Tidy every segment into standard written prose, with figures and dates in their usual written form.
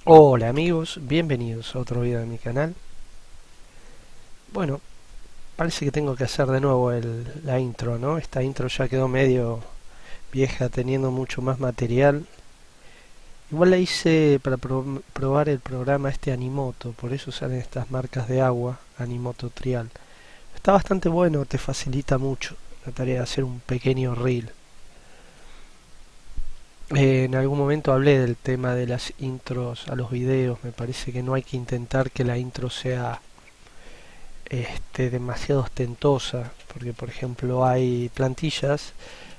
Hola amigos, bienvenidos a otro video de mi canal. Bueno, parece que tengo que hacer de nuevo la intro, ¿no? Esta intro ya quedó medio vieja, teniendo mucho más material. Igual la hice para probar el programa Animoto, por eso salen estas marcas de agua, Animoto Trial. Está bastante bueno, te facilita mucho la tarea de hacer un pequeño reel. En algún momento hablé del tema de las intros a los videos. Me parece que no hay que intentar que la intro sea demasiado ostentosa, porque por ejemplo hay plantillas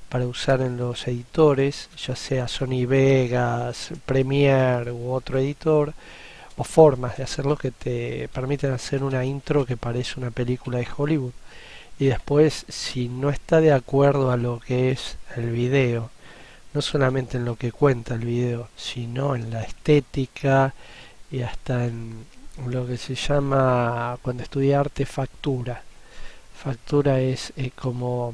para usar en los editores, ya sea Sony Vegas, Premiere u otro editor, o formas de hacerlo que te permiten hacer una intro que parece una película de Hollywood, y después, si no está de acuerdo a lo que es el video, no solamente en lo que cuenta el video, sino en la estética y hasta en lo que se llama, cuando estudia arte, factura. Factura es como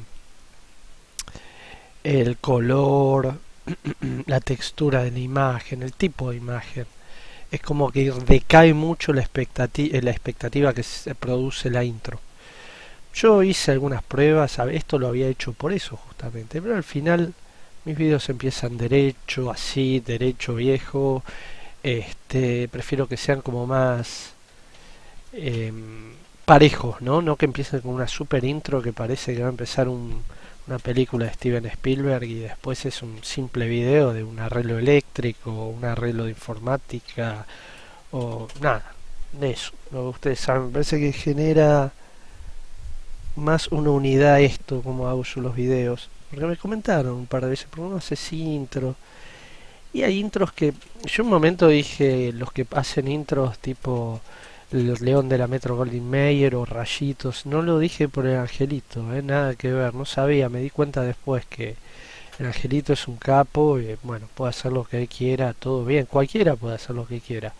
el color, la textura de la imagen, el tipo de imagen. Es como que decae mucho la expectativa que se produce la intro. Yo hice algunas pruebas, esto lo había hecho por eso justamente, pero al final mis videos empiezan derecho, así, derecho viejo. Prefiero que sean como más parejos, ¿no? No que empiecen con una super intro que parece que va a empezar una película de Steven Spielberg y después es un simple video de un arreglo eléctrico, un arreglo de informática o nada de eso. Lo que ustedes saben, me parece que genera más una unidad esto, como hago yo los videos. Porque me comentaron un par de veces, ¿por qué no haces intro? Y hay intros que yo un momento dije, los que hacen intros tipo el León de la Metro Goldwyn Mayer o Rayitos, no lo dije por el Angelito, nada que ver, no sabía, me di cuenta después que el Angelito es un capo y bueno, puede hacer lo que él quiera, todo bien, cualquiera puede hacer lo que quiera.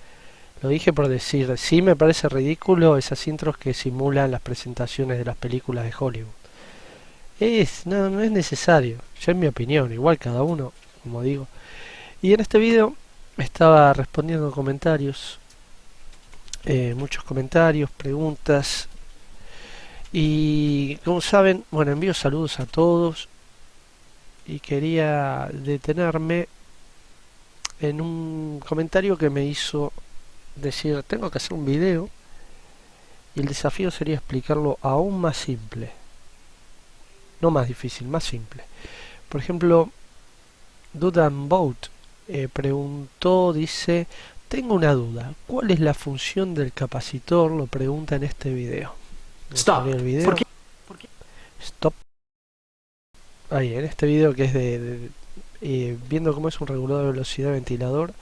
Lo dije por decir, sí me parece ridículo esas intros que simulan las presentaciones de las películas de Hollywood. No es necesario, ya es mi opinión, igual cada uno, como digo. Y en este video estaba respondiendo comentarios, muchos comentarios, preguntas. Y como saben, bueno, envío saludos a todos. Y quería detenerme en un comentario que me hizo decir, tengo que hacer un video. Y el desafío sería explicarlo aún más simple. No más difícil, más simple. Por ejemplo, Dudan Boat preguntó, dice, tengo una duda, ¿cuál es la función del capacitor? Lo pregunta en este video. Vamos a abrir el video. ¿Por qué? Stop. Ahí, en este video que es viendo cómo es un regulador de velocidad de ventilador.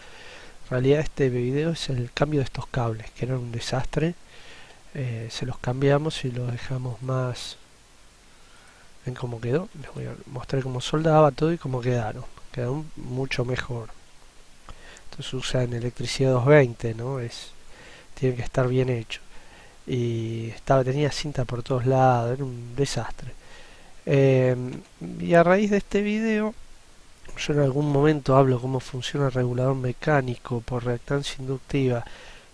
En realidad este video es el cambio de estos cables, que eran un desastre. Se los cambiamos y los dejamos más... ¿Ven cómo quedó? Les voy a mostrar cómo soldaba todo y cómo quedaron. Quedaron mucho mejor. Entonces usan electricidad 220, ¿no? Tiene que estar bien hecho. Y tenía cinta por todos lados, era un desastre. Y a raíz de este video, yo en algún momento hablo cómo funciona el regulador mecánico por reactancia inductiva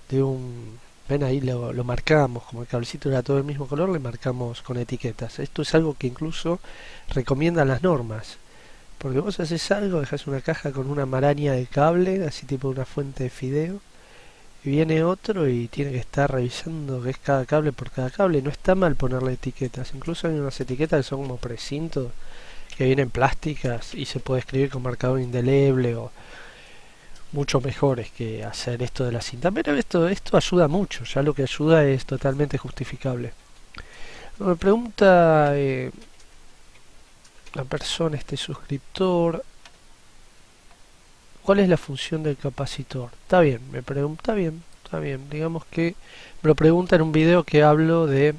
de un... Ven ahí, lo marcamos, como el cablecito era todo del mismo color, le marcamos con etiquetas. Esto es algo que incluso recomiendan las normas. Porque vos haces algo, dejas una caja con una maraña de cable, así tipo una fuente de fideo, y viene otro y tiene que estar revisando qué es cada cable por cada cable. No está mal ponerle etiquetas, incluso hay unas etiquetas que son como precintos, que vienen plásticas y se puede escribir con marcador indeleble o mucho mejores que hacer esto de la cinta. Pero esto ayuda mucho, ya lo que ayuda es totalmente justificable. Me pregunta la persona, suscriptor, ¿cuál es la función del capacitor? Está bien, me pregunta bien, está bien. Digamos que me lo pregunta en un video que hablo de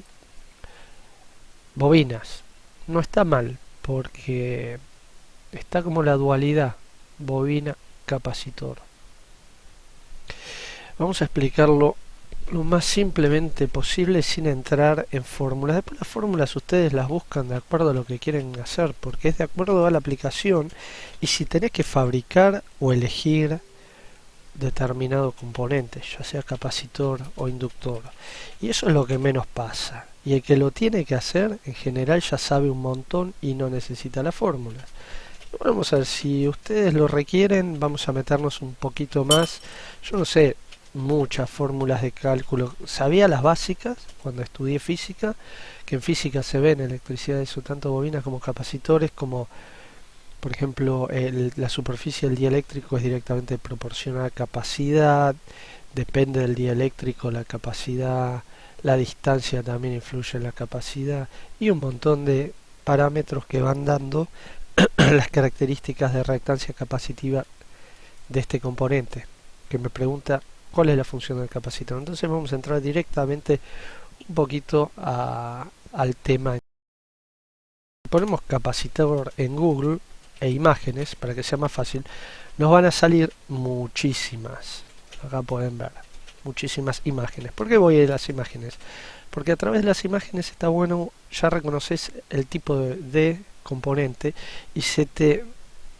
bobinas. No está mal, porque está como la dualidad bobina-capacitor. Vamos a explicarlo lo más simplemente posible sin entrar en fórmulas. Después las fórmulas ustedes las buscan de acuerdo a lo que quieren hacer, porque es de acuerdo a la aplicación y si tenés que fabricar o elegir determinado componente, ya sea capacitor o inductor. Y eso es lo que menos pasa. Y el que lo tiene que hacer, en general ya sabe un montón y no necesita las fórmulas. Bueno, vamos a ver, si ustedes lo requieren, vamos a meternos un poquito más. Yo no sé muchas fórmulas de cálculo. Sabía las básicas cuando estudié física, que en física se ven electricidad, eso tanto bobinas como capacitores, como por ejemplo la superficie del dieléctrico es directamente proporcional a capacidad, depende del dieléctrico la capacidad, la distancia también influye en la capacidad y un montón de parámetros que van dando las características de reactancia capacitiva de este componente, que me pregunta cuál es la función del capacitor. Entonces vamos a entrar directamente un poquito al tema. Ponemos capacitor en Google e imágenes para que sea más fácil, nos van a salir muchísimas, acá pueden ver muchísimas imágenes. ¿Por qué voy a ir a las imágenes? Porque a través de las imágenes está bueno, ya reconoces el tipo de componente y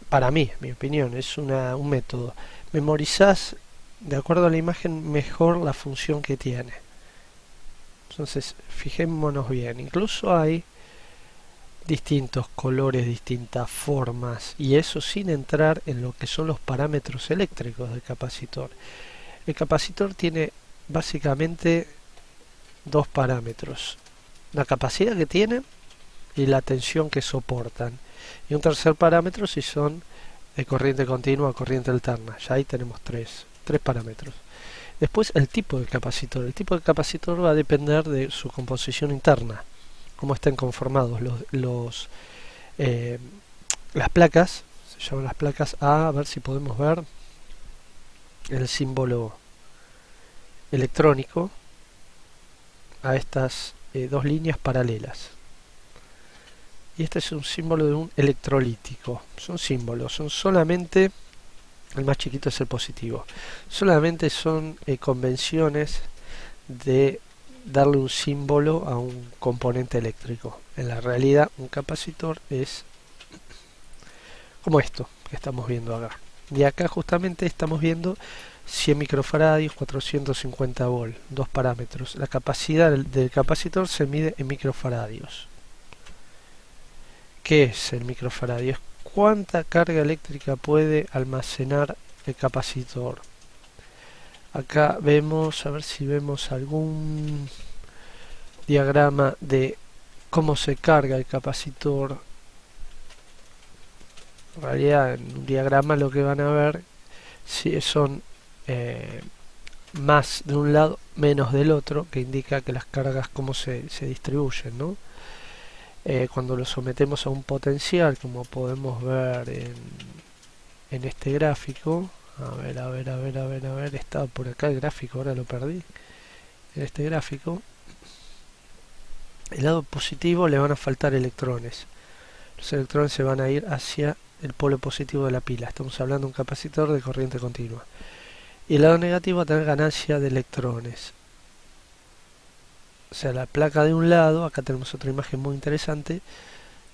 para mí, mi opinión, es un método. Memorizás de acuerdo a la imagen mejor la función que tiene. Entonces, fijémonos bien, incluso hay distintos colores, distintas formas, y eso sin entrar en lo que son los parámetros eléctricos del capacitor. El capacitor tiene básicamente dos parámetros: la capacidad que tiene y la tensión que soportan, y un tercer parámetro si son de corriente continua o corriente alterna. Ya ahí tenemos tres parámetros. Después el tipo de capacitor. El tipo de capacitor va a depender de su composición interna, cómo estén conformados las placas. Se llaman las placas A ver si podemos ver el símbolo electrónico a estas dos líneas paralelas. Y este es un símbolo de un electrolítico. Son símbolos, son solamente, el más chiquito es el positivo, solamente son convenciones de darle un símbolo a un componente eléctrico. En la realidad un capacitor es como esto que estamos viendo acá. Y acá justamente estamos viendo 100 microfaradios, 450 volt, dos parámetros. La capacidad del capacitor se mide en microfaradios. ¿Qué es el microfaradio? Es cuánta carga eléctrica puede almacenar el capacitor. Acá vemos, a ver si vemos algún diagrama de cómo se carga el capacitor. En realidad en un diagrama lo que van a ver si son más de un lado menos del otro, que indica que las cargas cómo se distribuyen, ¿no? Cuando lo sometemos a un potencial, como podemos ver en este gráfico, a ver, estaba por acá el gráfico, ahora lo perdí. En este gráfico, el lado positivo le van a faltar electrones. Los electrones se van a ir hacia el polo positivo de la pila. Estamos hablando de un capacitor de corriente continua. Y el lado negativo va a tener ganancia de electrones. O sea, la placa de un lado, acá tenemos otra imagen muy interesante,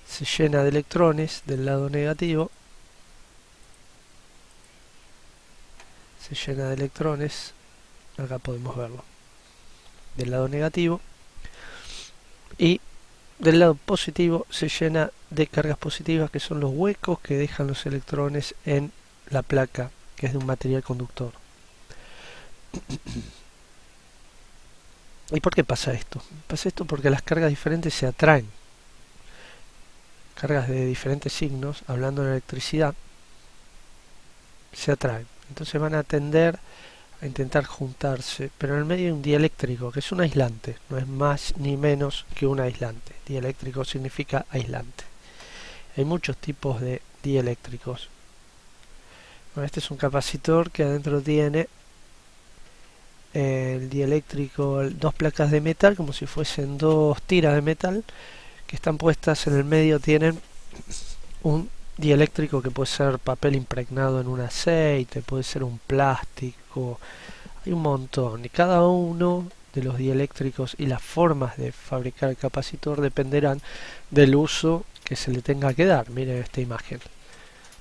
se llena de electrones del lado negativo. Se llena de electrones, acá podemos verlo, del lado negativo. Y del lado positivo se llena de cargas positivas, que son los huecos que dejan los electrones en la placa, que es de un material conductor. ¿Y por qué pasa esto? Pasa esto porque las cargas diferentes se atraen. Cargas de diferentes signos, hablando de electricidad, se atraen. Entonces van a tender a intentar juntarse, pero en el medio hay un dieléctrico, que es un aislante, no es más ni menos que un aislante. Dieléctrico significa aislante. Hay muchos tipos de dieléctricos. Bueno, este es un capacitor que adentro tiene el dieléctrico, dos placas de metal, como si fuesen dos tiras de metal que están puestas en el medio, tienen un dieléctrico que puede ser papel impregnado en un aceite, puede ser un plástico, hay un montón, y cada uno de los dieléctricos y las formas de fabricar el capacitor dependerán del uso que se le tenga que dar. Miren esta imagen,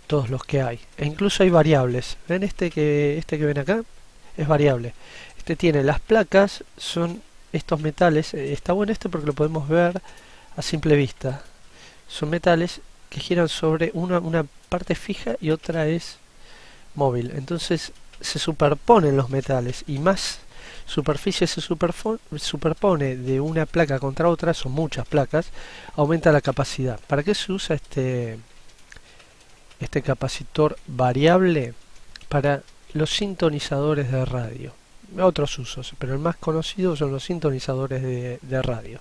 todos los que hay, e incluso hay variables. Ven este que ven acá es variable. Este tiene las placas, son estos metales. Está bueno este porque lo podemos ver a simple vista. Son metales que giran sobre una parte fija y otra es móvil. Entonces se superponen los metales y más superficie se superpone de una placa contra otra, son muchas placas, aumenta la capacidad. ¿Para qué se usa este capacitor variable? Para los sintonizadores de radio. Otros usos, pero el más conocido son los sintonizadores de radio.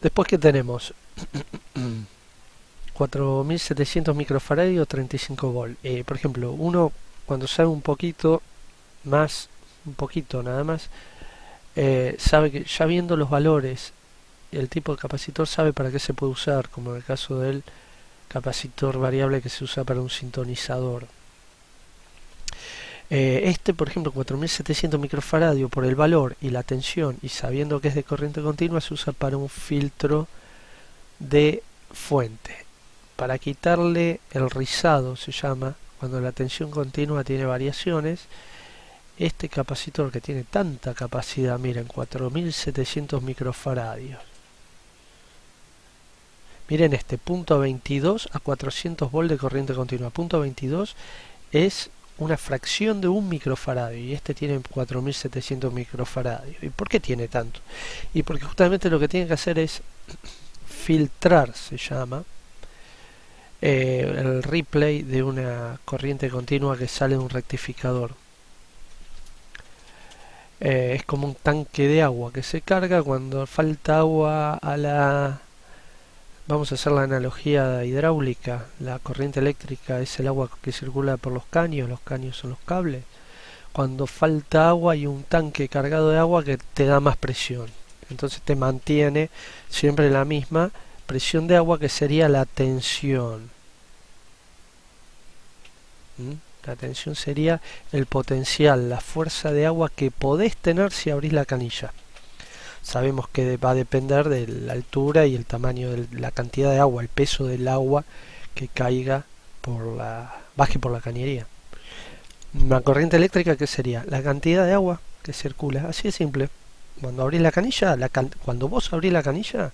Después, ¿qué tenemos? 4700 microfaradios, 35 volt. Por ejemplo, uno cuando sabe un poquito más, un poquito nada más, sabe que ya viendo los valores, el tipo de capacitor, sabe para qué se puede usar, como en el caso del capacitor variable que se usa para un sintonizador. Por ejemplo, 4700 microfaradios, por el valor y la tensión, y sabiendo que es de corriente continua, se usa para un filtro de fuente. Para quitarle el rizado, se llama, cuando la tensión continua tiene variaciones, este capacitor que tiene tanta capacidad, miren, 4700 microfaradios. Miren este, punto 22 a 400 volt de corriente continua. Punto 22 es una fracción de un microfaradio y este tiene 4700 microfaradios. ¿Y por qué tiene tanto? Y porque justamente lo que tiene que hacer es filtrar, se llama, el replay de una corriente continua que sale de un rectificador. Es como un tanque de agua que se carga cuando falta agua a la... Vamos a hacer la analogía hidráulica. La corriente eléctrica es el agua que circula por los caños son los cables. Cuando falta agua hay un tanque cargado de agua que te da más presión. Entonces te mantiene siempre la misma presión de agua, que sería la tensión. La tensión sería el potencial, la fuerza de agua que podés tener si abrís la canilla. Sabemos que va a depender de la altura y el tamaño de la cantidad de agua, el peso del agua que caiga baje por la cañería. Una corriente eléctrica, ¿qué sería? La cantidad de agua que circula, así de simple. Cuando abrís la canilla, cuando vos abrís la canilla,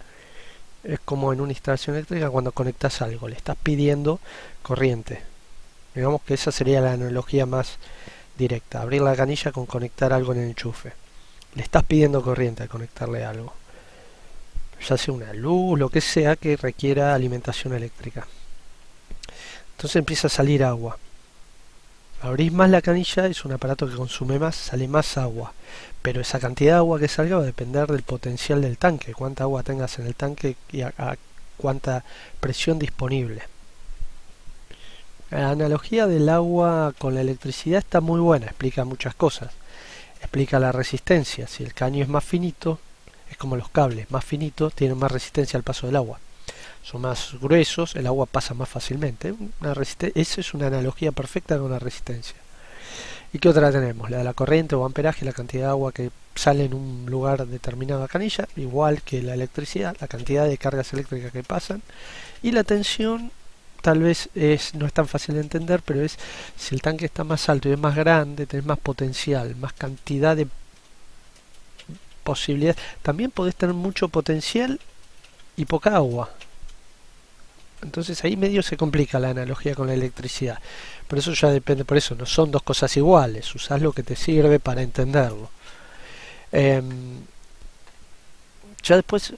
es como en una instalación eléctrica cuando conectas algo, le estás pidiendo corriente. Digamos que esa sería la analogía más directa, abrir la canilla con conectar algo en el enchufe. Le estás pidiendo corriente al conectarle algo, ya sea una luz, lo que sea que requiera alimentación eléctrica. Entonces empieza a salir agua. Abrís más la canilla, es un aparato que consume más, sale más agua, pero esa cantidad de agua que salga va a depender del potencial del tanque, cuánta agua tengas en el tanque y a cuánta presión disponible. La analogía del agua con la electricidad está muy buena, explica muchas cosas. Explica la resistencia. Si el caño es más finito, es como los cables, más finitos, tienen más resistencia al paso del agua. Son más gruesos, el agua pasa más fácilmente. Esa es una analogía perfecta con la resistencia. ¿Y qué otra tenemos? La de la corriente o amperaje, la cantidad de agua que sale en un lugar determinado a canilla, igual que la electricidad, la cantidad de cargas eléctricas que pasan. Y la tensión, tal vez no es tan fácil de entender, pero es si el tanque está más alto y es más grande, tenés más potencial, más cantidad de posibilidades. También podés tener mucho potencial y poca agua. Entonces ahí medio se complica la analogía con la electricidad. Por eso ya depende, por eso no son dos cosas iguales. Usás lo que te sirve para entenderlo. Ya después,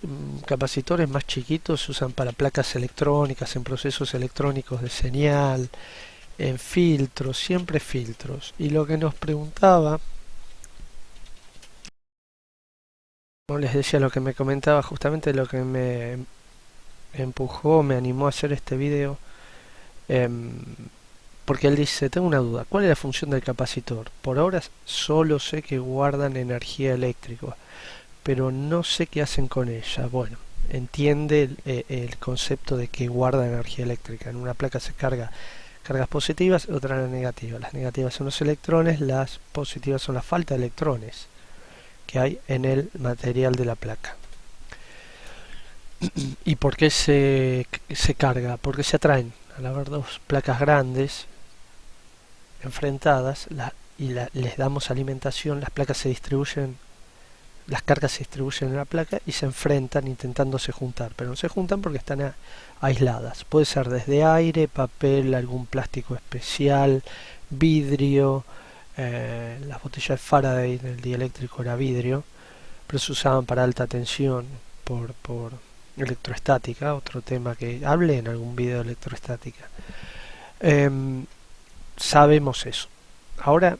capacitores más chiquitos se usan para placas electrónicas, en procesos electrónicos de señal, en filtros, siempre filtros. Y lo que nos preguntaba, como les decía, lo que me comentaba, justamente lo que me empujó, me animó a hacer este video, Porque él dice, tengo una duda, ¿cuál es la función del capacitor? Por ahora solo sé que guardan energía eléctrica, pero no sé qué hacen con ella. Bueno, entiende el concepto de que guarda energía eléctrica. En una placa se carga cargas positivas, otras negativas. Las negativas son los electrones, las positivas son la falta de electrones que hay en el material de la placa. ¿Y por qué se carga? Porque se atraen. Al haber dos placas grandes enfrentadas les damos alimentación, las placas se distribuyen, las cargas se distribuyen en la placa y se enfrentan intentándose juntar, pero no se juntan porque están aisladas. Puede ser desde aire, papel, algún plástico especial, vidrio, las botellas de Faraday del dieléctrico era vidrio, pero se usaban para alta tensión por electroestática, otro tema que hablé en algún video de electroestática. Sabemos eso. Ahora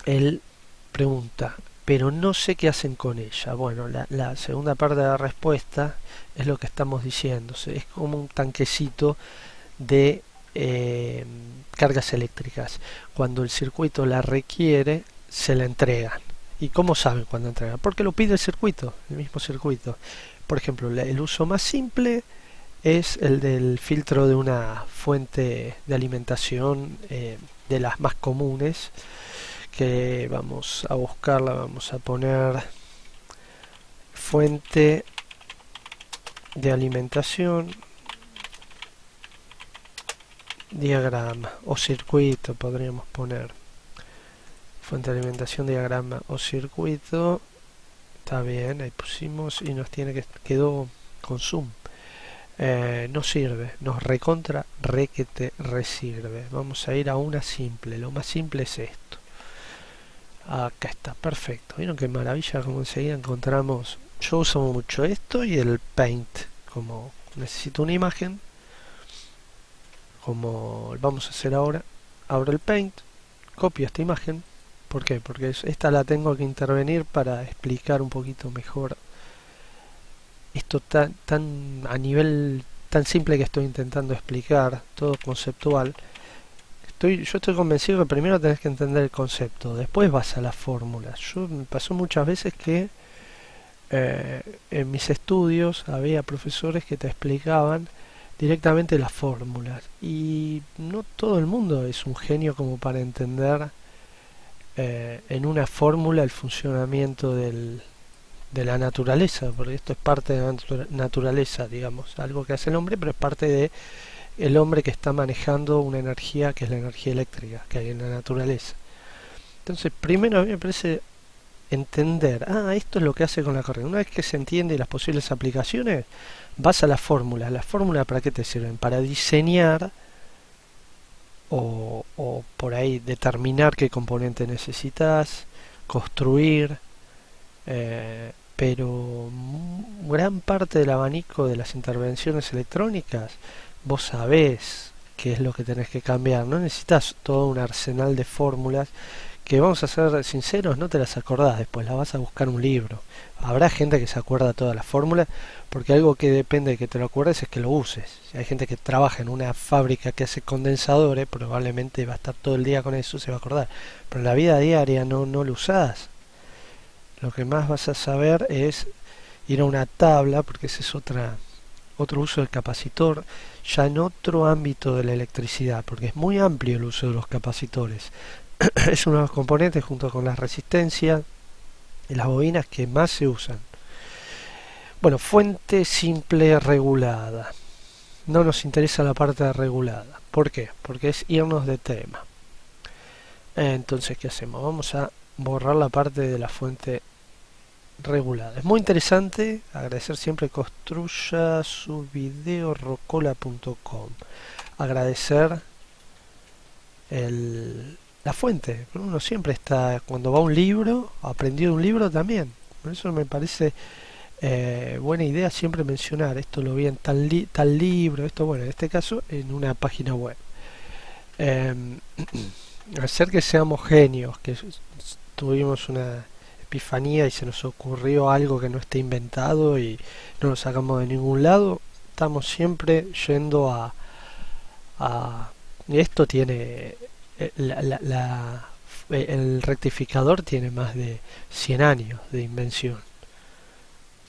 él pregunta, pero no sé qué hacen con ella. Bueno, la segunda parte de la respuesta es lo que estamos diciendo. Es como un tanquecito de cargas eléctricas. Cuando el circuito la requiere, se la entregan. ¿Y cómo saben cuándo entregan? Porque lo pide el circuito, el mismo circuito. Por ejemplo, el uso más simple es el del filtro de una fuente de alimentación, de las más comunes, que vamos a buscarla, vamos a poner fuente de alimentación, diagrama o circuito, podríamos poner fuente de alimentación, diagrama o circuito. Está bien, ahí pusimos y nos tiene que quedó con zoom. No sirve, nos recontra requete resirve. Vamos a ir a una simple, lo más simple es esto. Acá está, perfecto. ¿Vieron qué maravilla? Como enseguida encontramos. Yo uso mucho esto y el Paint. Como necesito una imagen, como vamos a hacer ahora, abro el Paint, copio esta imagen. ¿Por qué? Porque esta la tengo que intervenir para explicar un poquito mejor esto tan a nivel tan simple que estoy intentando explicar, todo conceptual. Yo estoy convencido que primero tenés que entender el concepto, después vas a las fórmulas. Me pasó muchas veces que en mis estudios había profesores que te explicaban directamente las fórmulas y no todo el mundo es un genio como para entender en una fórmula el funcionamiento de la naturaleza, porque esto es parte de la naturaleza, digamos, algo que hace el hombre, pero es parte de el hombre que está manejando una energía que es la energía eléctrica que hay en la naturaleza. Entonces, primero a mí me parece entender, esto es lo que hace con la corriente. Una vez que se entiende las posibles aplicaciones, vas a las fórmulas. ¿Las fórmulas para qué te sirven? Para diseñar o por ahí determinar qué componente necesitas, construir, pero gran parte del abanico de las intervenciones electrónicas vos sabés qué es lo que tenés que cambiar, no necesitas todo un arsenal de fórmulas que, vamos a ser sinceros, no te las acordás después, las vas a buscar un libro. Habrá gente que se acuerda todas las fórmulas, porque algo que depende de que te lo acuerdes es que lo uses. Si hay gente que trabaja en una fábrica que hace condensadores, probablemente va a estar todo el día con eso, se va a acordar, pero en la vida diaria no lo usás. Lo que más vas a saber es ir a una tabla, porque ese es otro uso del capacitor, ya en otro ámbito de la electricidad, porque es muy amplio el uso de los capacitores. Es uno de los componentes, junto con la resistencia y las bobinas, que más se usan. Bueno, fuente simple regulada. No nos interesa la parte regulada. ¿Por qué? Porque es irnos de tema. Entonces, ¿qué hacemos? Vamos a borrar la parte de la fuente regulada. Es muy interesante. Agradecer siempre construya su video rocola.com. Agradecer la fuente. Uno siempre está, cuando va a un libro, aprendió de un libro también. Por eso me parece buena idea siempre mencionar esto, lo vi en tal libro, esto, bueno, en este caso en una página web. Hacer que seamos genios, que tuvimos una epifanía y se nos ocurrió algo que no esté inventado y no lo sacamos de ningún lado. Estamos siempre yendo a Y esto tiene el rectificador tiene más de 100 años de invención.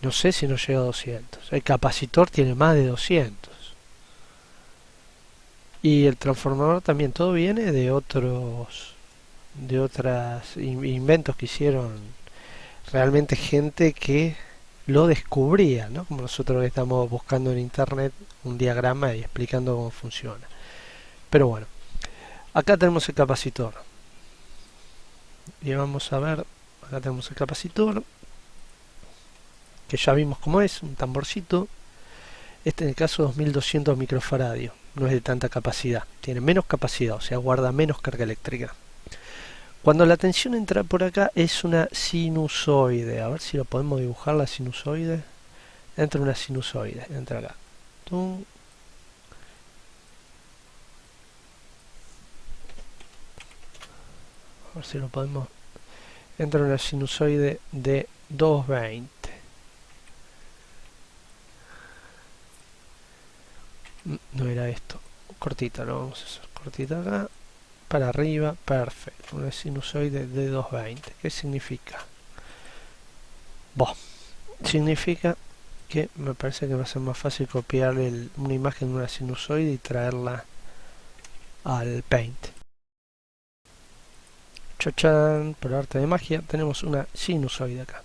No sé si no llega a 200. El capacitor tiene más de 200. Y el transformador también, todo viene de otras inventos que hicieron realmente gente que lo descubría, ¿no? Como nosotros estamos buscando en internet un diagrama y explicando cómo funciona. Pero bueno, acá tenemos el capacitor. Y vamos a ver, acá tenemos el capacitor, que ya vimos cómo es, un tamborcito. Este en el caso 2200 microfaradios, no es de tanta capacidad, tiene menos capacidad, o sea, guarda menos carga eléctrica. Cuando la tensión entra por acá es una sinusoide, a ver si lo podemos dibujar la sinusoide. Entra una sinusoide, entra acá. ¡Tum! A ver si lo podemos. Entra una sinusoide de 220. No era esto. Cortita, lo vamos a hacer cortita acá. Para arriba, perfecto. Una sinusoide de 220. ¿Qué significa? Significa que me parece que va a ser más fácil copiar una imagen de una sinusoide y traerla al Paint. Chochan, por arte de magia, tenemos una sinusoide acá.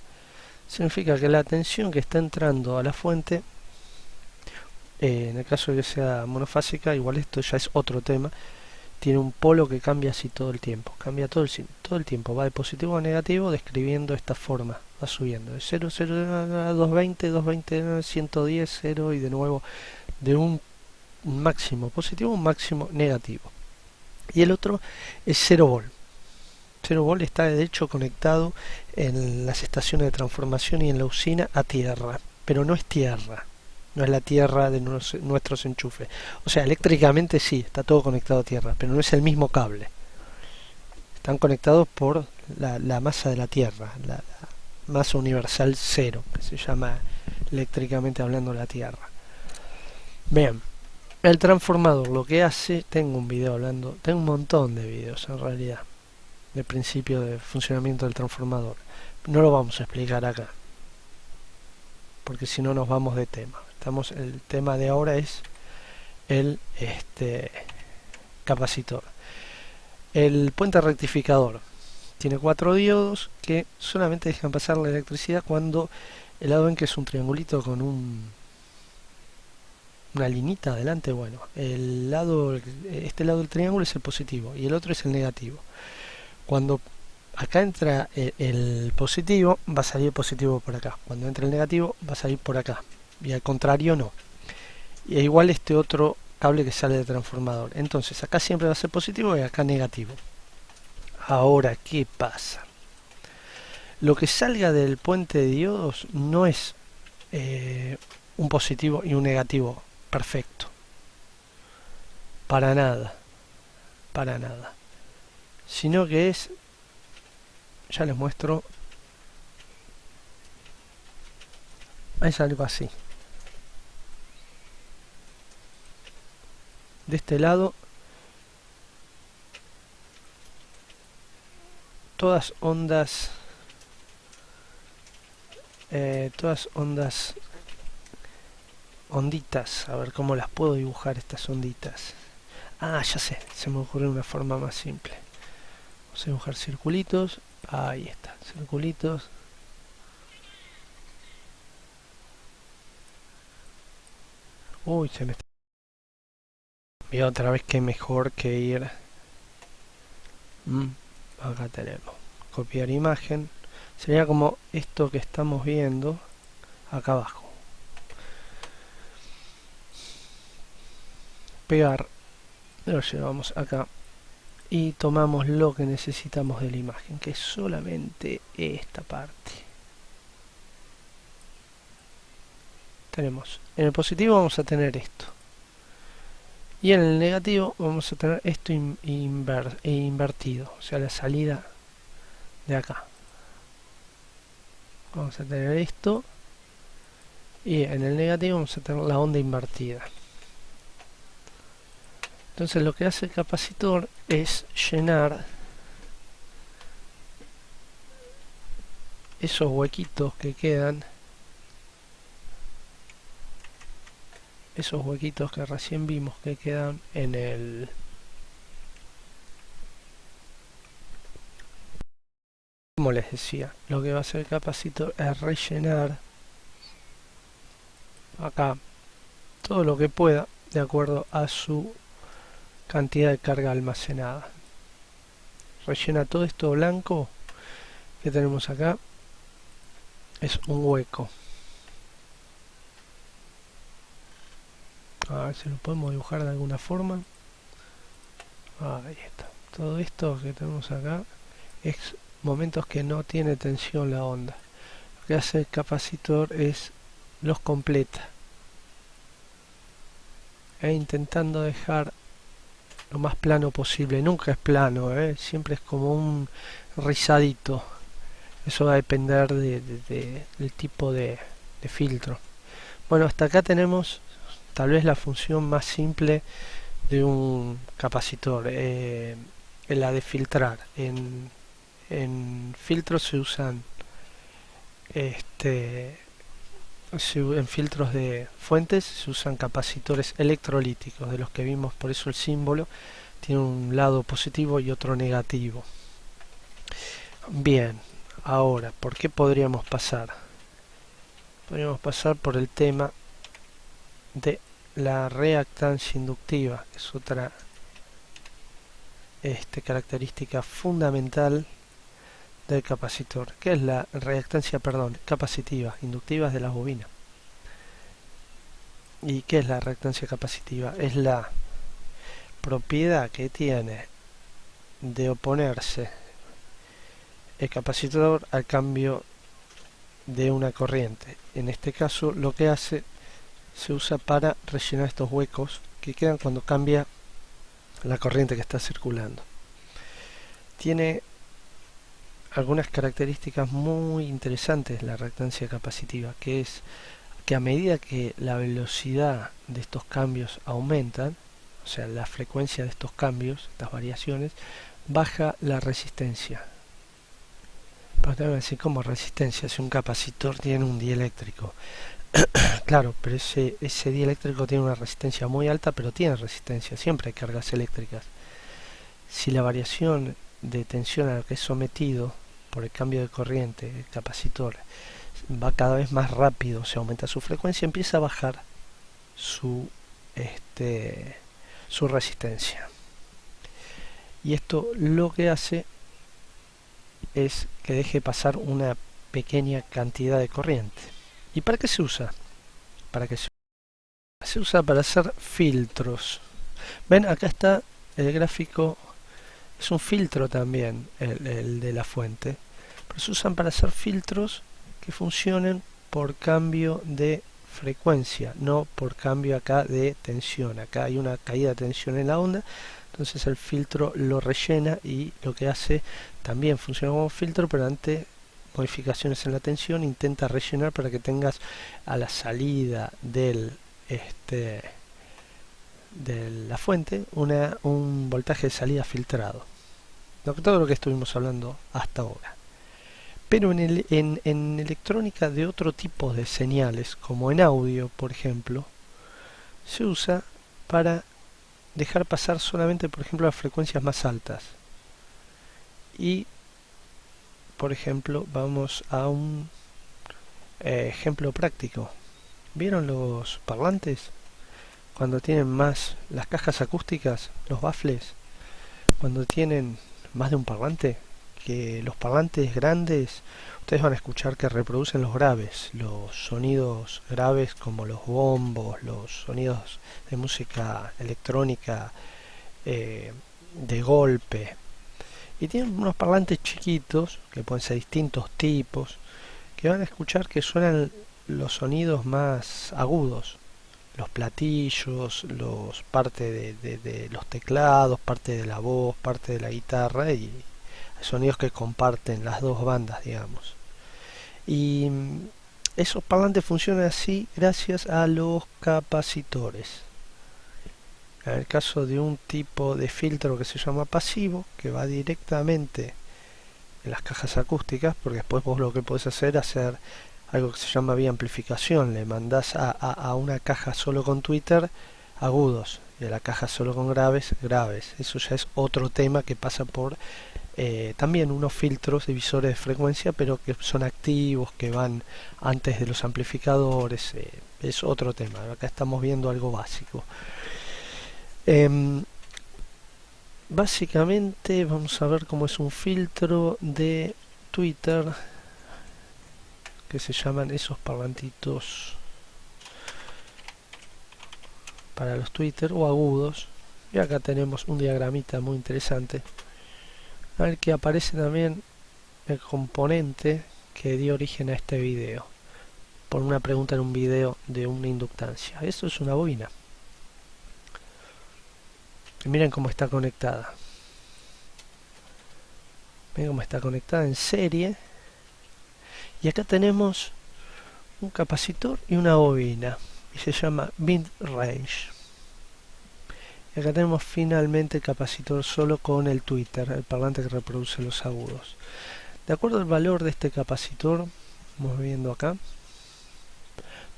Significa que la tensión que está entrando a la fuente, en el caso de que sea monofásica, igual esto ya es otro tema, tiene un polo que cambia así todo el tiempo. Cambia todo el tiempo, va de positivo a negativo describiendo esta forma. Va subiendo de 0, 0 a 220, 220, 110, 0 y de nuevo de un máximo positivo a un máximo negativo. Y el otro es 0 volt. 0 volt está de hecho conectado en las estaciones de transformación y en la usina a tierra, pero no es tierra, no es la tierra de nuestros enchufes. O sea, eléctricamente sí, está todo conectado a tierra, pero no es el mismo cable. Están conectados por la masa de la tierra, la masa universal cero, que se llama eléctricamente hablando la tierra. Bien, el transformador lo que hace, tengo un video hablando, tengo un montón de videos en realidad, de principio de funcionamiento del transformador. No lo vamos a explicar acá, porque si no nos vamos de tema. El tema de ahora es el capacitor. El puente rectificador tiene 4 diodos que solamente dejan pasar la electricidad cuando el lado en que es un triangulito con una linita adelante. Bueno, este lado del triángulo es el positivo y el otro es el negativo. Cuando acá entra el positivo, va a salir positivo por acá. Cuando entra el negativo, va a salir por acá. Y al contrario no. Y igual este otro cable que sale del transformador. Entonces acá siempre va a ser positivo y acá negativo. Ahora, ¿qué pasa? Lo que salga del puente de diodos no es un positivo y un negativo perfecto. Para nada. Para nada. Sino que es, ya les muestro, es algo así. De este lado, todas ondas onditas. A ver cómo las puedo dibujar estas onditas. Ah, ya sé, se me ocurrió una forma más simple. Vamos a dibujar circulitos. Ahí está, circulitos. Uy, se me está... Y otra vez que mejor que ir. Acá tenemos. Copiar imagen. Sería como esto que estamos viendo acá abajo. Pegar. Lo llevamos acá. Y tomamos lo que necesitamos de la imagen, que es solamente esta parte. Tenemos. En el positivo vamos a tener esto. Y en el negativo vamos a tener esto invertido, o sea, la salida de acá. Vamos a tener esto. Y en el negativo vamos a tener la onda invertida. Entonces lo que hace el capacitor es llenar esos huequitos que quedan, esos huequitos que recién vimos que quedan en el, como les decía, lo que va a hacer el capacitor es rellenar acá todo lo que pueda de acuerdo a su cantidad de carga almacenada. Rellena todo esto blanco que tenemos acá, es un hueco. A ver si lo podemos dibujar de alguna forma. Ahí está. Todo esto que tenemos acá es momentos que no tiene tensión la onda. Lo que hace el capacitor es los completa, intentando dejar lo más plano posible. Nunca es plano, siempre es como un rizadito. Eso va a depender del tipo de filtro. Bueno, hasta acá tenemos tal vez la función más simple de un capacitor, la de filtrar. En filtros se usan en filtros de fuentes se usan capacitores electrolíticos, de los que vimos, por eso el símbolo tiene un lado positivo y otro negativo. Bien, ahora, ¿por qué podríamos pasar? Podríamos pasar por el tema de la reactancia inductiva, que es otra característica fundamental del capacitor, que es la reactancia, capacitiva, inductiva de las bobinas. ¿Y qué es la reactancia capacitiva? Es la propiedad que tiene de oponerse el capacitor al cambio de una corriente. En este caso lo que hace se usa para rellenar estos huecos que quedan cuando cambia la corriente que está circulando. Tiene algunas características muy interesantes la reactancia capacitiva, que es que a medida que la velocidad de estos cambios aumentan, o sea, la frecuencia de estos cambios, estas variaciones, baja la resistencia. Pero te van a decir, ¿cómo resistencia? Si un capacitor tiene un dieléctrico. Claro, pero ese dieléctrico tiene una resistencia muy alta, pero tiene resistencia, siempre hay cargas eléctricas. Si la variación de tensión a la que es sometido por el cambio de corriente, el capacitor, va cada vez más rápido, se aumenta su frecuencia, empieza a bajar su resistencia. Y esto lo que hace es que deje pasar una pequeña cantidad de corriente. ¿Y para qué se usa? Se usa para hacer filtros. Ven, acá está el gráfico, es un filtro también el de la fuente, pero se usan para hacer filtros que funcionen por cambio de frecuencia, no por cambio acá de tensión. Acá hay una caída de tensión en la onda, entonces el filtro lo rellena y lo que hace también funciona como filtro, pero ante modificaciones en la tensión intenta rellenar para que tengas a la salida de la fuente un voltaje de salida filtrado. Todo lo que estuvimos hablando hasta ahora. Pero en electrónica de otro tipo de señales, como en audio, por ejemplo, se usa para dejar pasar solamente, por ejemplo, las frecuencias más altas. Y, por ejemplo, vamos a un ejemplo práctico. ¿Vieron los parlantes? Cuando tienen más las cajas acústicas, los baffles, cuando tienen más de un parlante, que los parlantes grandes, ustedes van a escuchar que reproducen los graves, los sonidos graves como los bombos, los sonidos de música electrónica, de golpe. Y tienen unos parlantes chiquitos, que pueden ser distintos tipos, que van a escuchar que suenan los sonidos más agudos, los platillos, parte de los teclados, parte de la voz, parte de la guitarra, y sonidos que comparten las dos bandas, digamos. Y esos parlantes funcionan así gracias a los capacitores. En el caso de un tipo de filtro que se llama pasivo, que va directamente en las cajas acústicas, porque después vos lo que podés hacer es hacer algo que se llama vía amplificación. Le mandás a una caja solo con Twitter agudos y a la caja solo con graves, graves. Eso ya es otro tema que pasa por también unos filtros divisores de frecuencia, pero que son activos, que van antes de los amplificadores. Es otro tema. Acá estamos viendo algo básico. Básicamente vamos a ver cómo es un filtro de Twitter, que se llaman esos parlantitos para los Twitter o agudos. Y acá tenemos un diagramita muy interesante, al que aparece también el componente que dio origen a este video, por una pregunta en un video de una inductancia. Esto es una bobina. Y miren cómo está conectada. Miren cómo está conectada en serie. Y acá tenemos un capacitor y una bobina. Y se llama bit range. Y acá tenemos finalmente el capacitor solo con el Twitter, el parlante que reproduce los agudos. De acuerdo al valor de este capacitor, vamos viendo acá,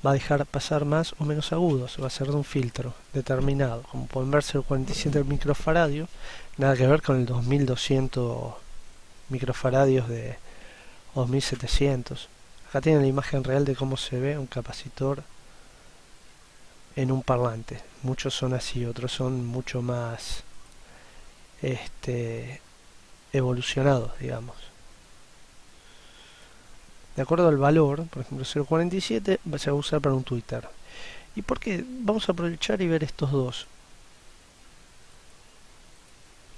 va a dejar pasar más o menos agudos, va a ser de un filtro determinado. Como pueden ver, 0,47 microfaradio, nada que ver con el 2200 microfaradios de 2700. Acá tienen la imagen real de cómo se ve un capacitor en un parlante. Muchos son así, otros son mucho más evolucionados, digamos. De acuerdo al valor, por ejemplo 0,47 se va a usar para un Twitter. ¿Y por qué? Vamos a aprovechar y ver estos dos.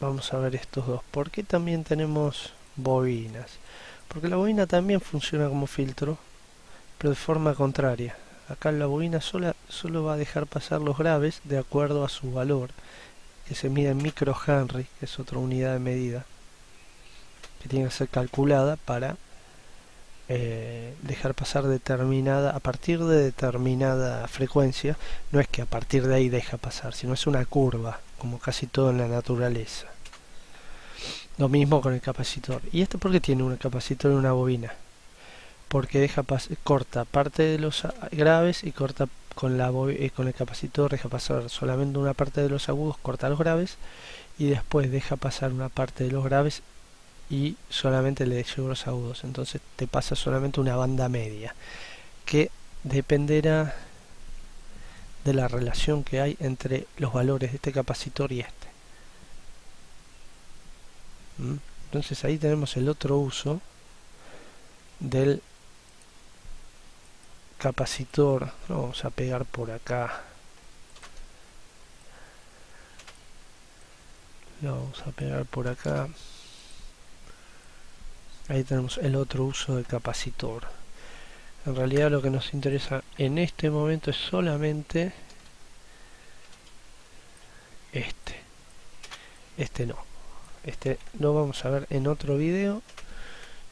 Vamos a ver estos dos. ¿Por qué también tenemos bobinas? Porque la bobina también funciona como filtro, pero de forma contraria. Acá la bobina solo va a dejar pasar los graves de acuerdo a su valor, que se mide en microhenry, que es otra unidad de medida, que tiene que ser calculada para dejar pasar a partir de determinada frecuencia. No es que a partir de ahí deja pasar, sino es una curva, como casi todo en la naturaleza. Lo mismo con el capacitor. ¿Y esto por qué tiene un capacitor y una bobina? Porque corta parte de los graves y corta con el capacitor, deja pasar solamente una parte de los agudos, corta los graves, y después deja pasar una parte de los graves y solamente le llegó los agudos. Entonces te pasa solamente una banda media, que dependerá de la relación que hay entre los valores de este capacitor y este. Entonces ahí tenemos el otro uso del capacitor. Lo vamos a pegar por acá. Lo vamos a pegar por acá. Ahí tenemos el otro uso del capacitor. En realidad lo que nos interesa en este momento es solamente este no. Este lo vamos a ver en otro video,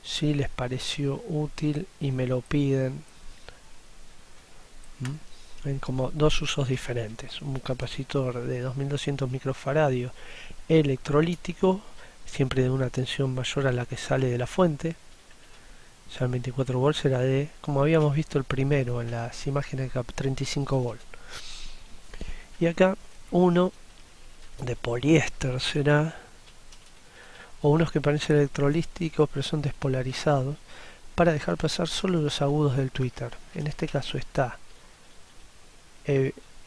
si les pareció útil y me lo piden. Ven como dos usos diferentes. Un capacitor de 2200 microfaradios electrolítico, siempre de una tensión mayor a la que sale de la fuente. Ya el 24 volts era de, como habíamos visto el primero en las imágenes, 35 volts. Y acá uno de poliéster será, o unos que parecen electrolíticos pero son despolarizados, para dejar pasar solo los agudos del Twitter. En este caso está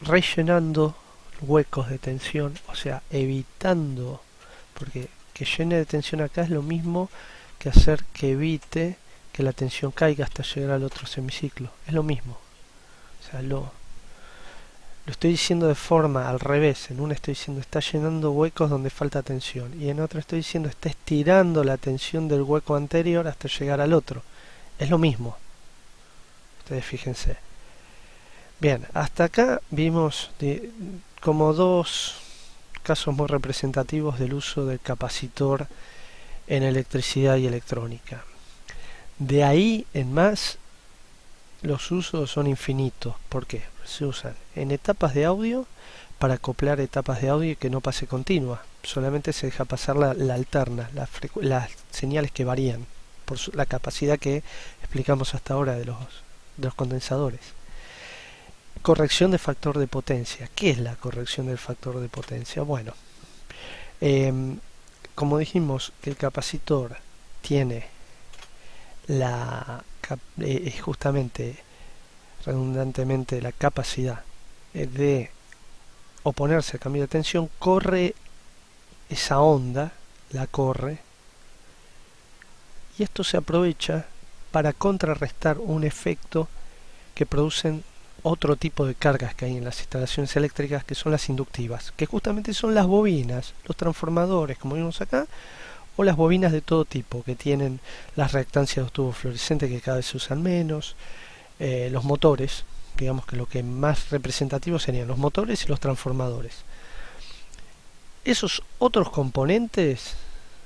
rellenando huecos de tensión, o sea, evitando, porque que llene de tensión acá es lo mismo que hacer que evite que la tensión caiga hasta llegar al otro semiciclo. Es lo mismo. O sea, lo estoy diciendo de forma al revés. En una estoy diciendo está llenando huecos donde falta tensión, y en otra estoy diciendo está estirando la tensión del hueco anterior hasta llegar al otro. Es lo mismo. Ustedes fíjense. Bien, hasta acá vimos como dos casos muy representativos del uso del capacitor en electricidad y electrónica. De ahí en más, los usos son infinitos. ¿Por qué? Se usan en etapas de audio para acoplar etapas de audio y que no pase continua. Solamente se deja pasar la alterna, las señales que varían por la capacidad que explicamos hasta ahora de los condensadores. Corrección de factor de potencia. ¿Qué es la corrección del factor de potencia? Bueno, como dijimos que el capacitor tiene justamente, redundantemente, la capacidad de oponerse al cambio de tensión, corre esa onda, la corre, y esto se aprovecha para contrarrestar un efecto que producen otro tipo de cargas que hay en las instalaciones eléctricas, que son las inductivas, que justamente son las bobinas, los transformadores, como vimos acá, o las bobinas de todo tipo, que tienen las reactancias de los tubos fluorescentes que cada vez se usan menos, los motores, digamos que lo que más representativo serían los motores y los transformadores. Esos otros componentes,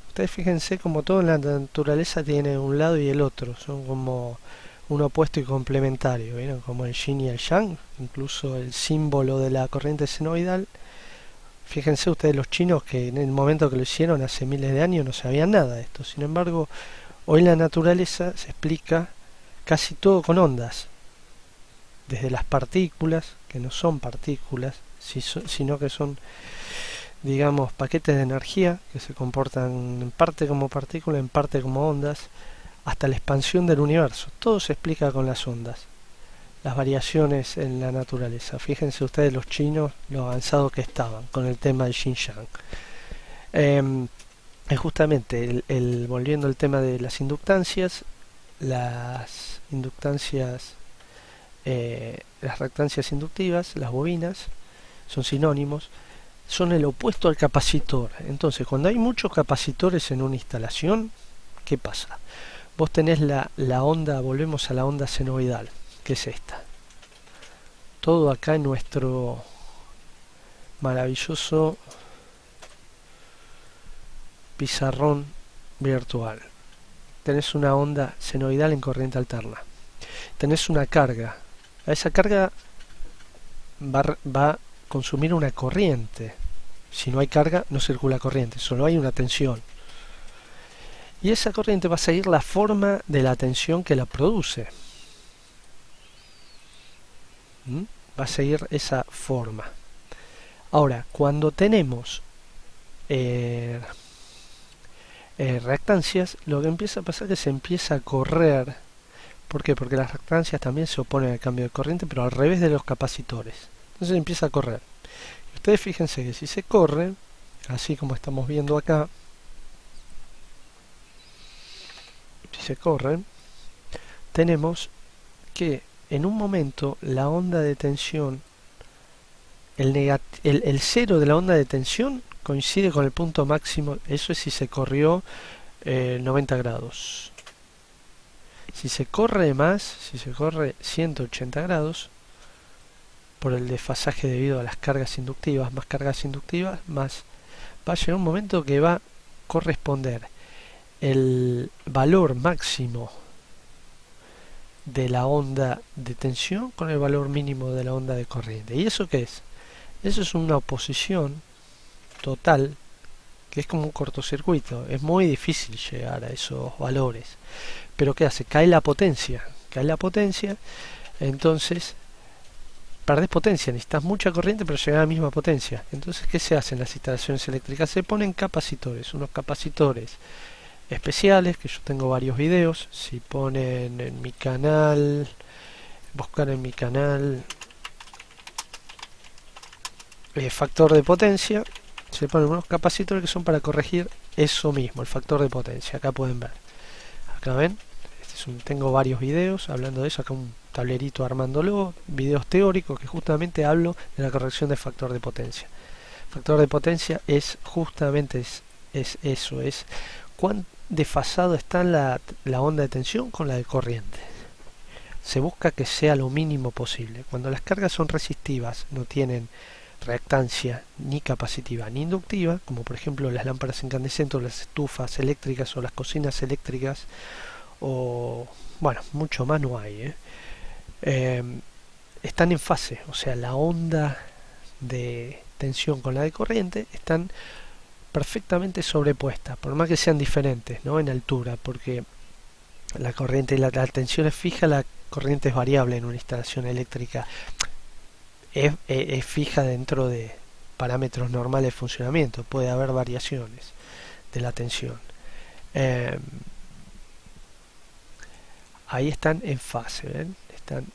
ustedes fíjense como todo en la naturaleza tiene un lado y el otro, son como un opuesto y complementario, ¿vieron? Como el yin y el yang, incluso el símbolo de la corriente senoidal. Fíjense ustedes los chinos que en el momento que lo hicieron hace miles de años no sabían nada de esto. Sin embargo, hoy en la naturaleza se explica casi todo con ondas. Desde las partículas, que no son partículas, sino que son, digamos, paquetes de energía que se comportan en parte como partículas, en parte como ondas, hasta la expansión del universo. Todo se explica con las ondas, las variaciones en la naturaleza. Fíjense ustedes los chinos, lo avanzados que estaban con el tema del Xinjiang. Es justamente, volviendo al tema de las inductancias, las reactancias inductivas, las bobinas, son sinónimos, son el opuesto al capacitor. Entonces, cuando hay muchos capacitores en una instalación, ¿qué pasa? Vos tenés la onda, volvemos a la onda senoidal, que es esta. Todo acá en nuestro maravilloso pizarrón virtual. Tenés una onda senoidal en corriente alterna. Tenés una carga. A esa carga va a consumir una corriente. Si no hay carga, no circula corriente, solo hay una tensión. Y esa corriente va a seguir la forma de la tensión que la produce. Va a seguir esa forma. Ahora, cuando tenemos reactancias, lo que empieza a pasar es que se empieza a correr. ¿Por qué? Porque las reactancias también se oponen al cambio de corriente, pero al revés de los capacitores. Entonces empieza a correr. Y ustedes fíjense que si se corre, así como estamos viendo acá, si se corren, tenemos que en un momento la onda de tensión, el cero de la onda de tensión coincide con el punto máximo. Eso es si se corrió 90 grados. Si se corre más, si se corre 180 grados, por el desfasaje debido a las cargas inductivas, más va a llegar un momento que va a corresponder el valor máximo de la onda de tensión con el valor mínimo de la onda de corriente. ¿Y eso qué es? Eso es una oposición total, que es como un cortocircuito. Es muy difícil llegar a esos valores. Pero ¿qué hace? Cae la potencia. Entonces perdés potencia, necesitas mucha corriente pero llega a la misma potencia. Entonces, ¿qué se hace en las instalaciones eléctricas? Se ponen capacitores, unos capacitores especiales, que yo tengo varios videos. Si ponen en mi canal, buscar en mi canal factor de potencia, se ponen unos capacitores que son para corregir eso mismo, el factor de potencia. Acá pueden ver, acá ven, tengo varios videos hablando de eso, acá un tablerito armándolo, videos teóricos que justamente hablo de la corrección del factor de potencia. Factor de potencia es justamente eso, es cuán desfasado está la onda de tensión con la de corriente. Se busca que sea lo mínimo posible. Cuando las cargas son resistivas, no tienen reactancia ni capacitiva ni inductiva, como por ejemplo las lámparas incandescentes o las estufas eléctricas o las cocinas eléctricas, o bueno, mucho más no hay, están en fase, o sea, la onda de tensión con la de corriente están perfectamente sobrepuestas, por más que sean diferentes, ¿no?, en altura, porque la corriente, la tensión es fija, la corriente es variable en una instalación eléctrica, es fija dentro de parámetros normales de funcionamiento, puede haber variaciones de la tensión. Eh, Ahí están en fase, ¿ven? Están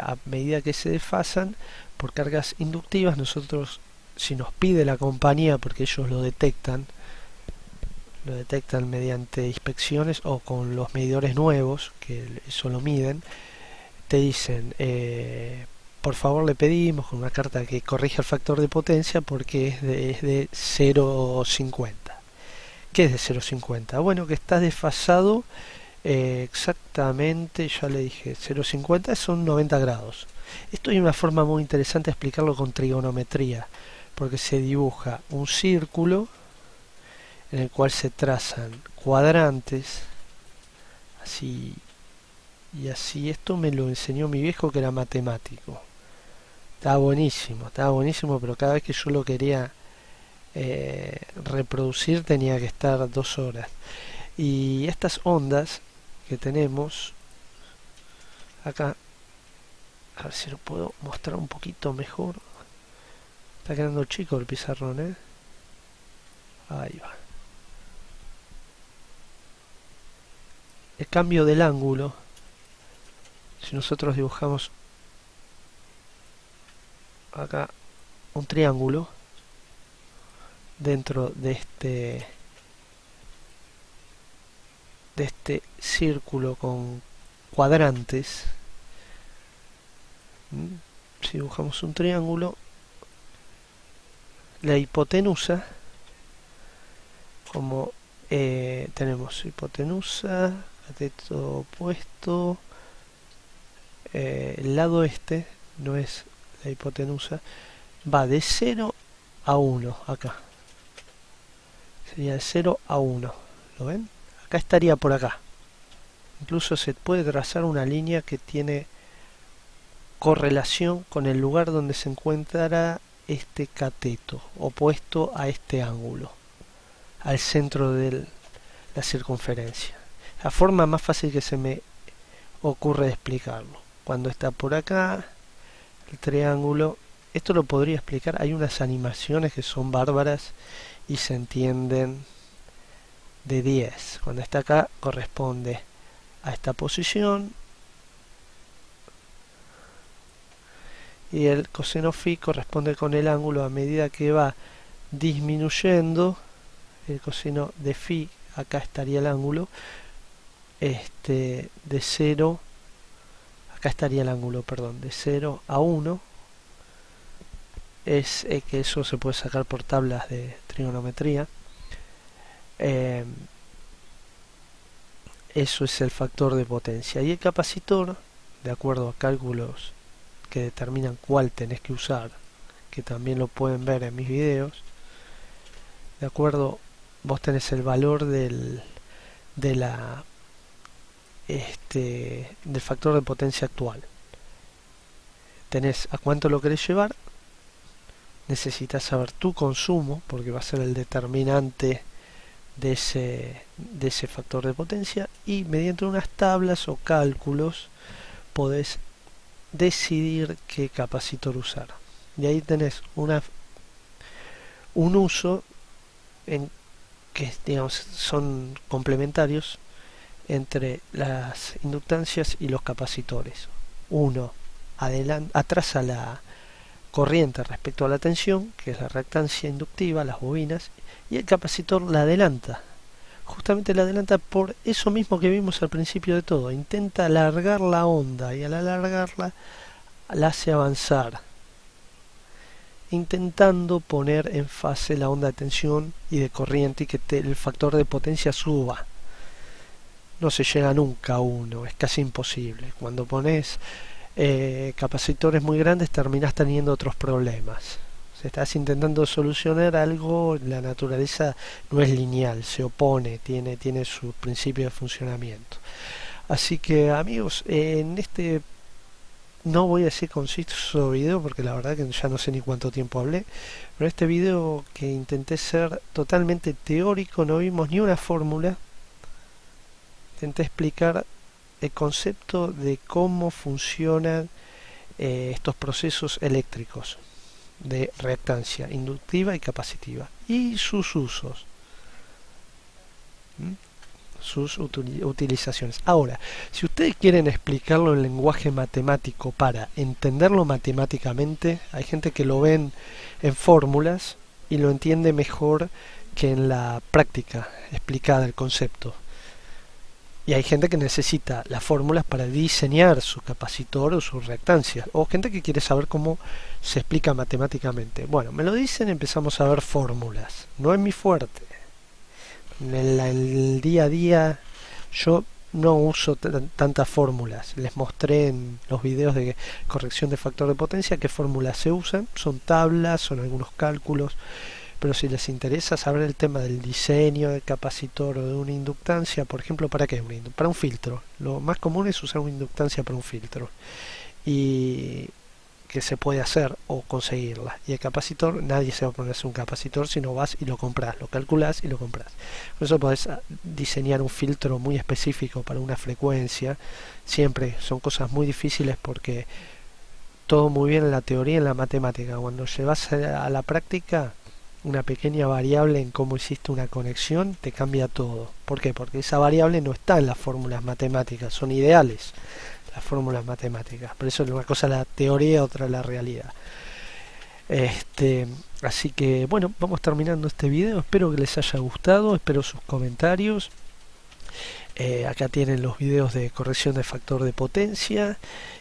a medida que se desfasan por cargas inductivas. Nosotros, si nos pide la compañía, porque ellos lo detectan mediante inspecciones o con los medidores nuevos, que eso lo miden, te dicen, por favor le pedimos con una carta que corrija el factor de potencia porque es de 0,50. ¿Qué es de 0,50? Bueno, que está desfasado exactamente, ya le dije, 0,50 son 90 grados. Esto hay una forma muy interesante de explicarlo con trigonometría, porque se dibuja un círculo en el cual se trazan cuadrantes, así y así. Esto me lo enseñó mi viejo, que era matemático. Estaba buenísimo, pero cada vez que yo lo quería reproducir tenía que estar 2 horas. Y estas ondas que tenemos acá, a ver si lo puedo mostrar un poquito mejor. Está quedando chico el pizarrón, ahí va. El cambio del ángulo, si nosotros dibujamos acá un triángulo dentro de este círculo con cuadrantes, si dibujamos un triángulo, la hipotenusa, como tenemos hipotenusa, cateto opuesto, el lado no es la hipotenusa, va de 0 a 1 acá, sería de 0 a 1, ¿lo ven? Acá estaría por acá. Incluso se puede trazar una línea que tiene correlación con el lugar donde se encuentra este cateto, opuesto a este ángulo, al centro de la circunferencia. La forma más fácil que se me ocurre de explicarlo, cuando está por acá el triángulo, esto lo podría explicar, hay unas animaciones que son bárbaras y se entienden de 10. Cuando está acá corresponde a esta posición y el coseno phi corresponde con el ángulo a medida que va disminuyendo el coseno de phi. Acá estaría el ángulo de 0, acá estaría el ángulo, perdón, de 0 a 1. Es que eso se puede sacar por tablas de trigonometría. Eso es el factor de potencia. Y el capacitor, de acuerdo a cálculos que determinan cuál tenés que usar, que también lo pueden ver en mis videos, de acuerdo, vos tenés el valor del factor de potencia actual. Tenés a cuánto lo querés llevar, necesitas saber tu consumo, porque va a ser el determinante de ese factor de potencia, y mediante unas tablas o cálculos podés decidir qué capacitor usar. Y ahí tenés un uso en que, digamos, son complementarios entre las inductancias y los capacitores. Uno atrasa la corriente respecto a la tensión, que es la reactancia inductiva, las bobinas, y el capacitor la adelanta. Justamente la adelanta por eso mismo que vimos al principio de todo. Intenta alargar la onda y al alargarla la hace avanzar, intentando poner en fase la onda de tensión y de corriente y que el factor de potencia suba. No se llega nunca a 1, es casi imposible. Cuando pones capacitores muy grandes terminás teniendo otros problemas. Si estás intentando solucionar algo, la naturaleza no es lineal, se opone, tiene su principio de funcionamiento. Así que, amigos, en este no voy a decir conciso video porque la verdad que ya no sé ni cuánto tiempo hablé, pero este video que intenté ser totalmente teórico, no vimos ni una fórmula, intenté explicar el concepto de cómo funcionan estos procesos eléctricos de reactancia inductiva y capacitiva y sus usos, sus utilizaciones. Ahora, si ustedes quieren explicarlo en lenguaje matemático para entenderlo matemáticamente, hay gente que lo ven en fórmulas y lo entiende mejor que en la práctica explicada el concepto. Y hay gente que necesita las fórmulas para diseñar su capacitor o su reactancia. O gente que quiere saber cómo se explica matemáticamente. Bueno, me lo dicen, empezamos a ver fórmulas. No es mi fuerte. En el día a día yo no uso tantas fórmulas. Les mostré en los videos de corrección de factor de potencia qué fórmulas se usan. Son tablas, son algunos cálculos. Pero si les interesa saber el tema del diseño del capacitor o de una inductancia, por ejemplo, ¿para qué? Para un filtro. Lo más común es usar una inductancia para un filtro. Y que se puede hacer o conseguirla. Y el capacitor, nadie se va a ponerse un capacitor si no vas y lo compras, lo calculas y lo compras. Por eso podés diseñar un filtro muy específico para una frecuencia. Siempre son cosas muy difíciles porque todo muy bien en la teoría y en la matemática. Cuando llevas a la práctica, una pequeña variable en cómo hiciste una conexión te cambia todo. ¿Por qué? Porque esa variable no está en las fórmulas matemáticas, son ideales las fórmulas matemáticas. Por eso una cosa es la teoría, otra la realidad. Así que bueno, vamos terminando este video. Espero que les haya gustado, espero sus comentarios. Acá tienen los videos de corrección de factor de potencia.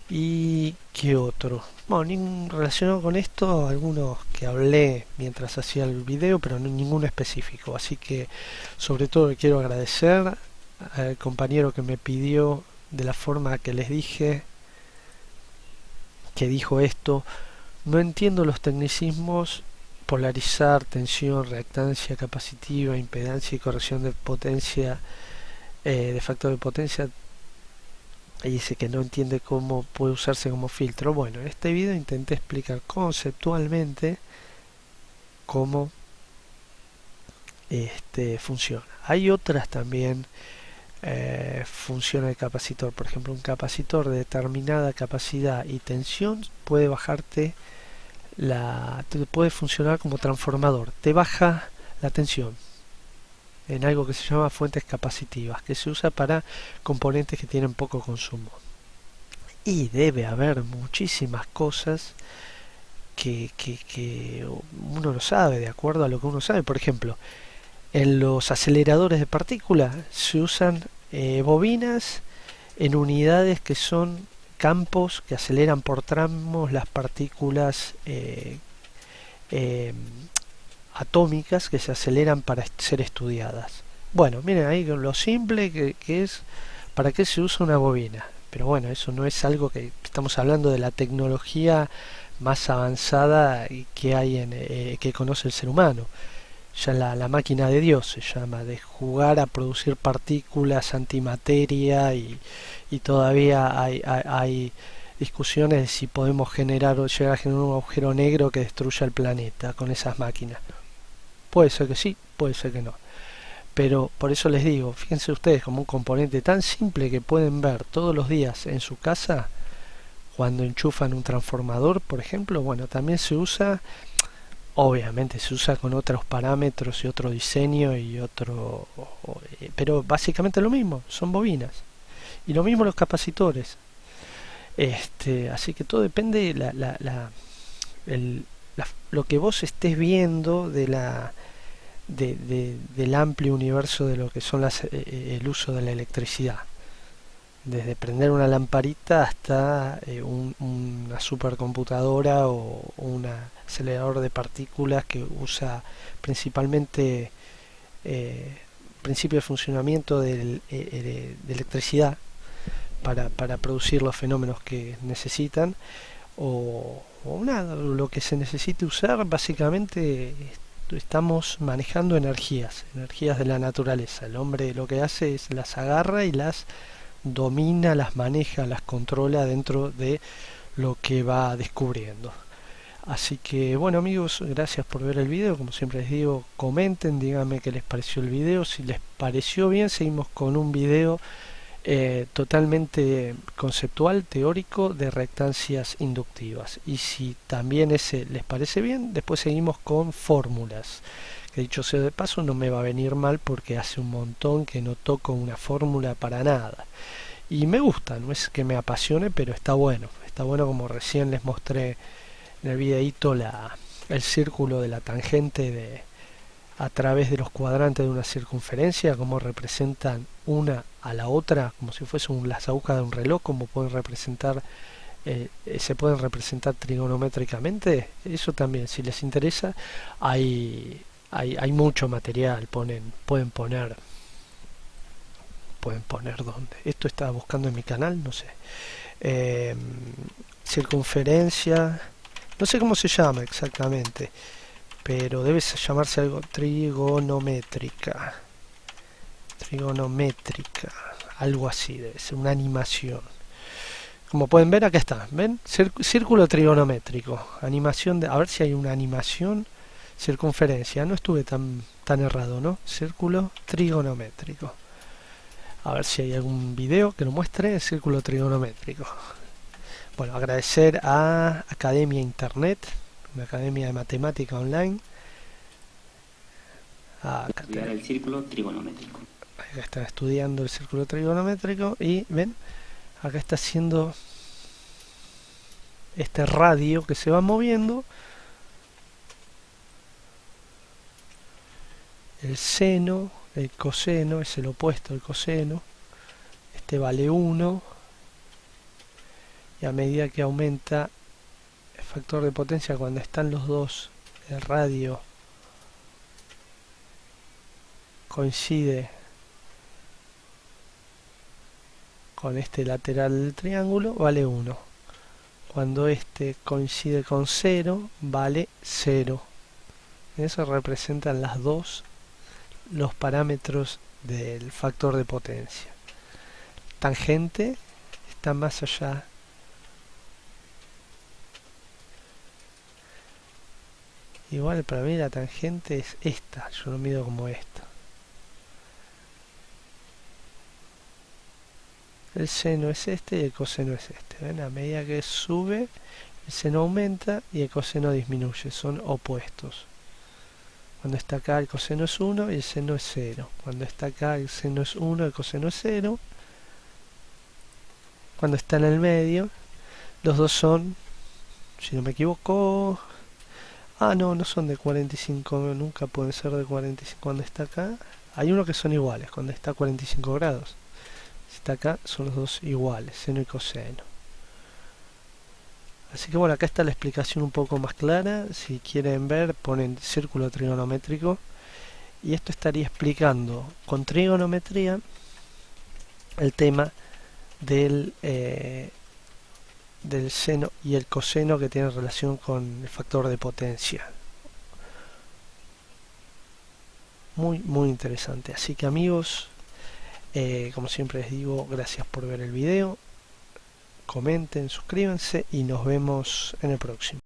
¿Y qué otro? Bueno, relacionado con esto, algunos que hablé mientras hacía el video, pero no ninguno específico. Así que sobre todo quiero agradecer al compañero que me pidió de la forma que les dije, que dijo esto. No entiendo los tecnicismos: polarizar, tensión, reactancia capacitiva, impedancia y corrección de potencia, de factor de potencia. Y dice que no entiende cómo puede usarse como filtro. Bueno, en este video intenté explicar conceptualmente cómo funciona. Hay otras también funciona el capacitor. Por ejemplo, un capacitor de determinada capacidad y tensión puede bajarte puede funcionar como transformador. Te baja la tensión en algo que se llama fuentes capacitivas, que se usa para componentes que tienen poco consumo. Y debe haber muchísimas cosas que uno no sabe, de acuerdo a lo que uno sabe. Por ejemplo, en los aceleradores de partículas se usan bobinas en unidades que son campos que aceleran por tramos las partículas atómicas que se aceleran para ser estudiadas. Bueno, miren ahí lo simple que es para qué se usa una bobina. Pero bueno, eso no es algo que estamos hablando de la tecnología más avanzada que hay que conoce el ser humano. Ya la máquina de Dios se llama, de jugar a producir partículas, antimateria, y todavía hay discusiones de si podemos generar o llegar a generar un agujero negro que destruya el planeta con esas máquinas. Puede ser que sí, puede ser que no. Pero por eso les digo, fíjense ustedes, como un componente tan simple que pueden ver todos los días en su casa, cuando enchufan un transformador, por ejemplo, bueno, también se usa, obviamente se usa con otros parámetros y otro diseño y otro, pero básicamente lo mismo, son bobinas. Y lo mismo los capacitores. Así que todo depende lo que vos estés viendo del amplio universo de lo que son el uso de la electricidad. Desde prender una lamparita hasta una supercomputadora o un acelerador de partículas que usa principalmente principio de funcionamiento de electricidad para producir los fenómenos que necesitan, o nada, lo que se necesite usar. Básicamente estamos manejando energías de la naturaleza. El hombre lo que hace es las agarra y las domina, las maneja, las controla dentro de lo que va descubriendo. Así que bueno amigos, gracias por ver el video. Como siempre les digo, comenten, díganme qué les pareció el video. Si les pareció bien, seguimos con un video totalmente conceptual, teórico, de reactancias inductivas. Y si también ese les parece bien, después seguimos con fórmulas. Que dicho sea de paso, no me va a venir mal porque hace un montón que no toco una fórmula para nada. Y me gusta, no es que me apasione, pero está bueno. Está bueno, como recién les mostré en el videíto, el círculo de la tangente a través de los cuadrantes de una circunferencia, como representan una a la otra, como si fuesen las agujas de un reloj, como pueden representar, se pueden representar trigonométricamente. Eso también, si les interesa, hay mucho material. Pueden poner donde. Esto estaba buscando en mi canal, no sé. Eh, Circunferencia, no sé cómo se llama exactamente, pero debe llamarse algo trigonométrica. Trigonométrica, algo así, debe ser una animación. Como pueden ver, acá está, ¿ven? Círculo trigonométrico, animación de, a ver si hay una animación, circunferencia, no estuve tan errado, ¿no? Círculo trigonométrico. A ver si hay algún video que lo muestre el círculo trigonométrico. Bueno, agradecer a Academia Internet, una academia de matemática online. Estudiar el círculo trigonométrico. Acá está estudiando el círculo trigonométrico y ven, acá está haciendo este radio que se va moviendo. El seno, el coseno es el opuesto del coseno. Este vale 1. Y a medida que aumenta el factor de potencia cuando están los dos, el radio coincide con este lateral del triángulo, vale 1. Cuando este coincide con 0, vale 0. Eso representan las dos, los parámetros del factor de potencia. Tangente está más allá. Igual para mí la tangente es esta, yo lo mido como esta. El seno es este y el coseno es este. ¿Ven? A medida que sube, el seno aumenta y el coseno disminuye. Son opuestos. Cuando está acá el coseno es 1 y el seno es 0. Cuando está acá el seno es 1 y el coseno es 0. Cuando está en el medio, los dos son, si no me equivoco... no son de 45, nunca pueden ser de 45. Cuando está acá, hay uno que son iguales, cuando está a 45 grados. Si está acá, son los dos iguales, seno y coseno. Así que bueno, acá está la explicación un poco más clara. Si quieren ver, ponen círculo trigonométrico. Y esto estaría explicando con trigonometría el tema del seno y el coseno, que tienen relación con el factor de potencia. Muy interesante. Así que amigos, como siempre les digo, gracias por ver el video. Comenten, suscríbanse y nos vemos en el próximo.